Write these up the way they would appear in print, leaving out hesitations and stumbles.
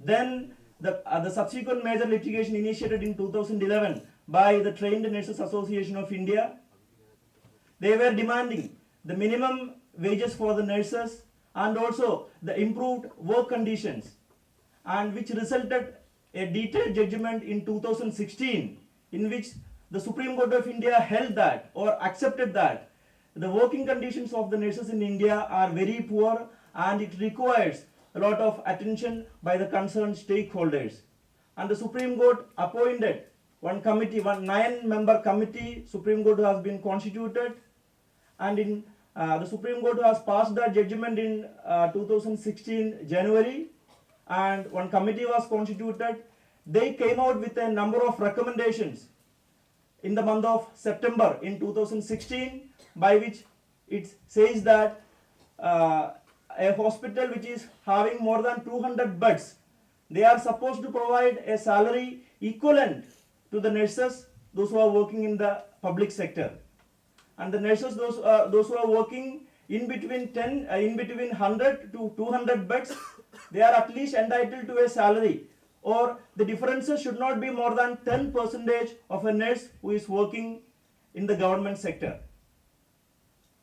Then the subsequent major litigation initiated in 2011 by the Trained Nurses Association of India. They were demanding the minimum wages for the nurses and also the improved work conditions, and which resulted a detailed judgment in 2016 in which the Supreme Court of India held that or accepted that the working conditions of the nurses in India are very poor and it requires a lot of attention by the concerned stakeholders. And the Supreme Court appointed one committee, one 9-member committee. Supreme Court has been constituted, and in the Supreme Court has passed that judgment in 2016 January, and one committee was constituted. They came out with a number of recommendations in the month of September in 2016, by which it says that a hospital which is having more than 200 beds, they are supposed to provide a salary equivalent to the nurses, those who are working in the public sector. And the nurses, those who are working in between 100 to 200 beds, they are at least entitled to a salary, or the differences should not be more than 10% of a nurse who is working in the government sector.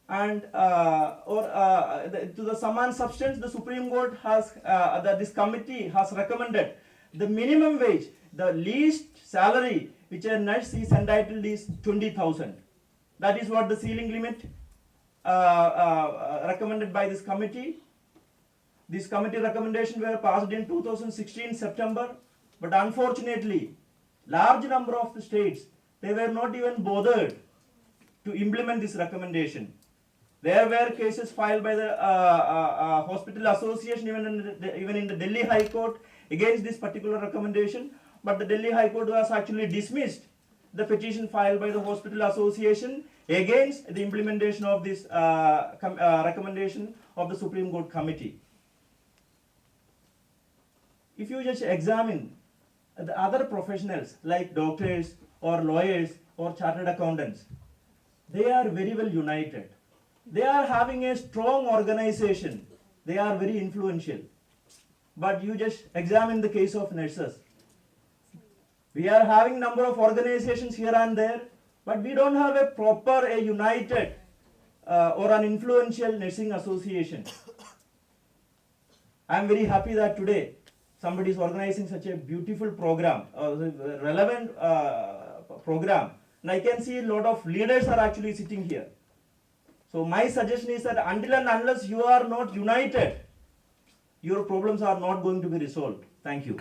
And to the sum and substance, the Supreme Court has this committee has recommended the minimum wage, the least salary which a nurse is entitled is 20,000. That is what the ceiling limit recommended by this committee. These committee recommendations were passed in 2016 September, but unfortunately, large number of the states, they were not even bothered to implement this recommendation. There were cases filed by the Hospital Association, even in the Delhi High Court, against this particular recommendation, but the Delhi High Court was actually dismissed the petition filed by the Hospital Association against the implementation of this recommendation of the Supreme Court Committee. If you just examine the other professionals like doctors or lawyers or chartered accountants, they are very well united. They are having a strong organization. They are very influential. But you just examine the case of nurses. We are having number of organizations here and there, but we don't have a proper, a united or an influential nursing association. I am very happy that today somebody is organizing such a beautiful program, relevant program. And I can see a lot of leaders are actually sitting here. So my suggestion is that until and unless you are not united, your problems are not going to be resolved. Thank you.